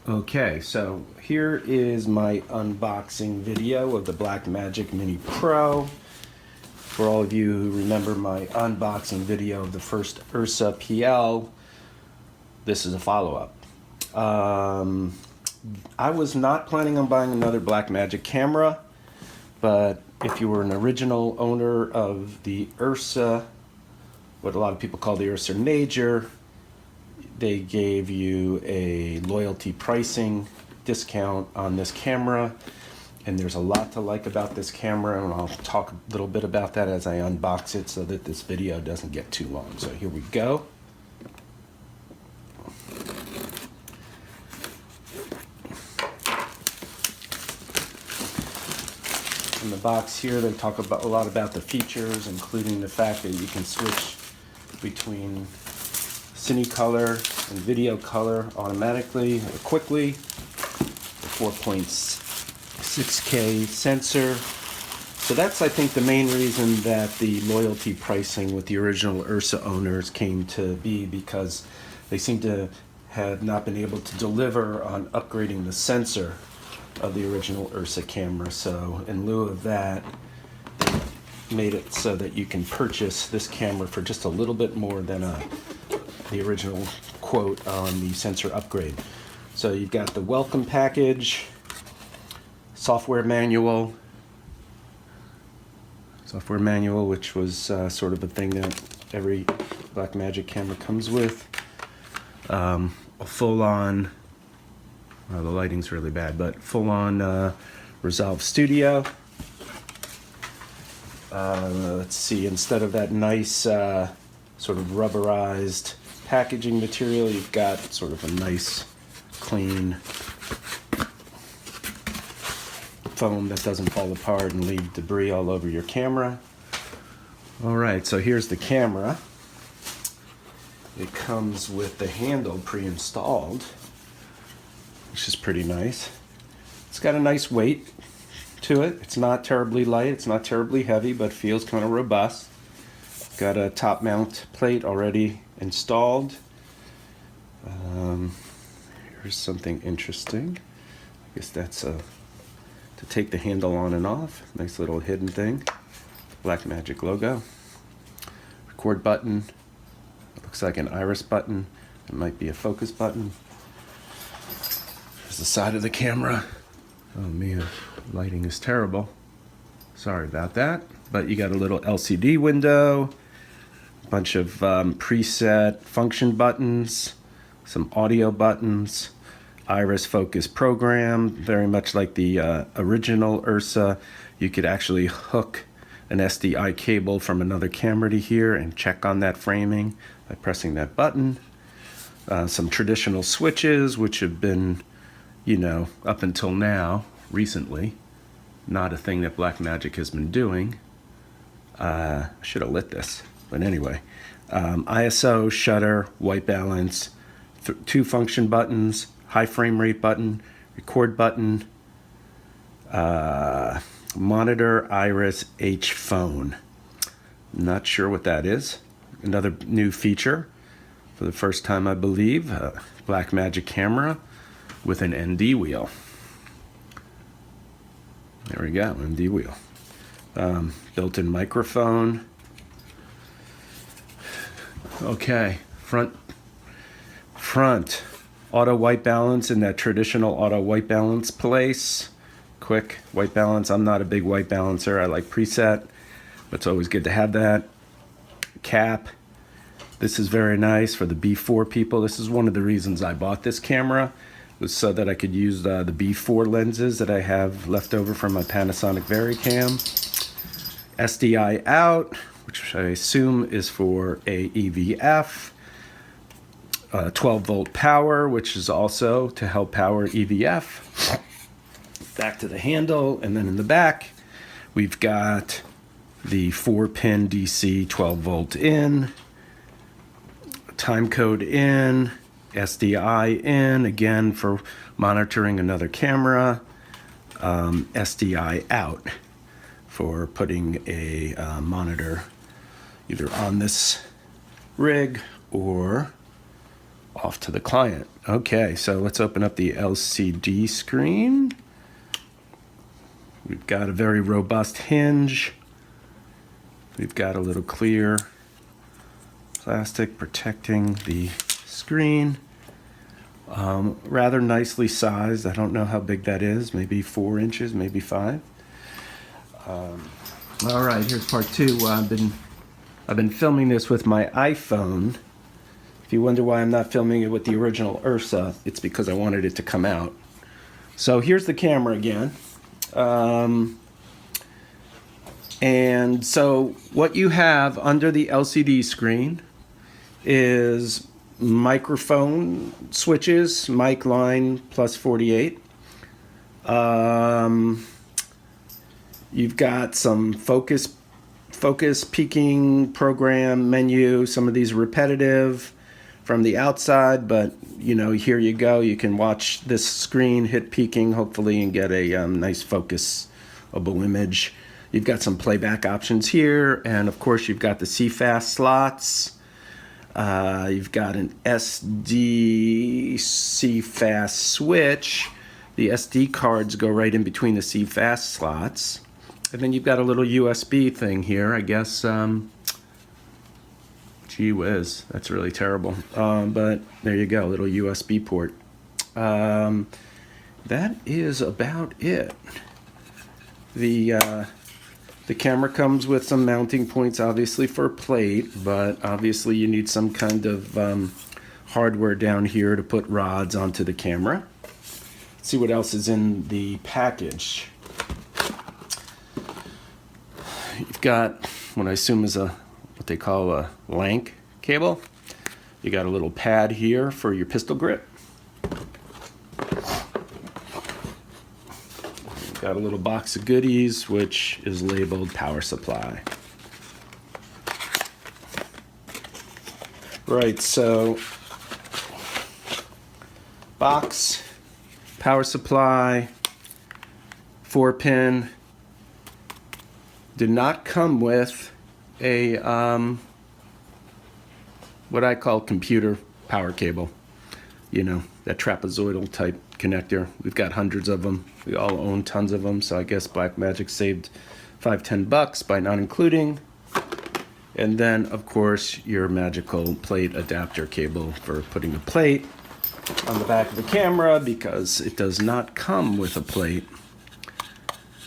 Okay, so here is my unboxing video of the Blackmagic MiniPro. For all of you who remember my unboxing video of the first URSA PL, this is a follow-up. I was not planning on buying another Blackmagic camera, but if you were an original owner of the URSA, what a lot of people call the URSA Major, they gave you a loyalty pricing discount on this camera, and there's a lot to like about this camera, and I'll talk a little bit about that as I unbox it so that this video doesn't get too long. So here we go. In the box here, they talk about a lot about the features, including the fact that you can switch between cine color and video color automatically or quickly. The 4.6K sensor. So that's, I think, the main reason that the loyalty pricing with the original URSA owners came to be, because they seem to have not been able to deliver on upgrading the sensor of the original URSA camera. So in lieu of that, they made it so that you can purchase this camera for just a little bit more than the original quote on the sensor upgrade. So you've got the welcome package, software manual, which was sort of a thing that every Blackmagic camera comes with. A full-on, well, the lighting's really bad, but full-on Resolve Studio. Let's see, instead of that nice sort of rubberized packaging material, you've got sort of a nice clean foam that doesn't fall apart and leave debris all over your camera. Alright, so here's the camera. It comes with the handle pre-installed, which is pretty nice. It's got a nice weight to it. It's not terribly light, it's not terribly heavy, but feels kind of robust. Got a top mount plate already installed. Here's something interesting. I guess that's to take the handle on and off. Nice little hidden thing. Blackmagic logo. Record button. It looks like an iris button. It might be a focus button. There's the side of the camera. Oh man, lighting is terrible. Sorry about that. But you got a little LCD window, a bunch of preset function buttons, some audio buttons, iris focus program, very much like the original URSA. You could actually hook an SDI cable from another camera to here and check on that framing by pressing that button. Some traditional switches, which have been, you know, up until now, recently, not a thing that Blackmagic has been doing. I should have lit this, but anyway. ISO, shutter, white balance, two function buttons, high frame rate button, record button, monitor, iris, H phone. Not sure what that is. Another new feature for the first time, I believe, Blackmagic camera with an ND wheel. There we go, ND wheel. Built-in microphone. Okay, front auto white balance in that traditional auto white balance place. Quick white balance. I'm not a big white balancer. I like preset, but it's always good to have that. Cap. This is very nice for the B4 people. This is one of the reasons I bought this camera, was so that I could use the B4 lenses that I have left over from my Panasonic VariCam. SDI out, which I assume is for a EVF. 12 volt power, which is also to help power EVF. Back to the handle, and then in the back, we've got the 4-pin DC 12 volt in, time code in, SDI in, again for monitoring another camera, SDI out for putting a monitor either on this rig or off to the client. Okay, so let's open up the LCD screen. We've got a very robust hinge. We've got a little clear plastic protecting the screen. Rather nicely sized. I don't know how big that is. Maybe 4 inches, maybe 5. All right, here's part 2. I've been filming this with my iPhone. If you wonder why I'm not filming it with the original URSA, it's because I wanted it to come out. So here's the camera again. And so what you have under the LCD screen is microphone switches, mic line plus 48. You've got some focus peaking program menu. Some of these are repetitive from the outside, but you know, here you go. You can watch this screen hit peaking, hopefully, and get a nice focusable image. You've got some playback options here, and of course, you've got the CFast slots. You've got an SD CFast switch. The SD cards go right in between the CFast slots. And then you've got a little USB thing here, I guess. Gee whiz, that's really terrible. But there you go, little USB port. That is about it. The camera comes with some mounting points, obviously, for a plate, but obviously you need some kind of hardware down here to put rods onto the camera. Let's see what else is in the package. You've got what I assume is what they call a lank cable. You got a little pad here for your pistol grip. Got a little box of goodies, which is labeled power supply. Right, so box, power supply, 4-pin. Did not come with a what I call computer power cable. You know, that trapezoidal type connector. We've got hundreds of them. We all own tons of them, so I guess Blackmagic saved $5-10 by not including. And then, of course, your magical plate adapter cable for putting the plate on the back of the camera, because it does not come with a plate.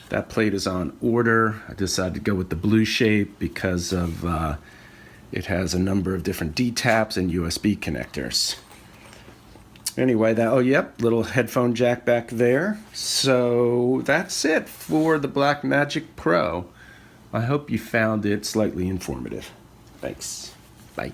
That plate is on order. I decided to go with the blue shape because of it has a number of different D-taps and USB connectors. Anyway, little headphone jack back there. So that's it for the Blackmagic Pro. I hope you found it slightly informative. Thanks. Bye.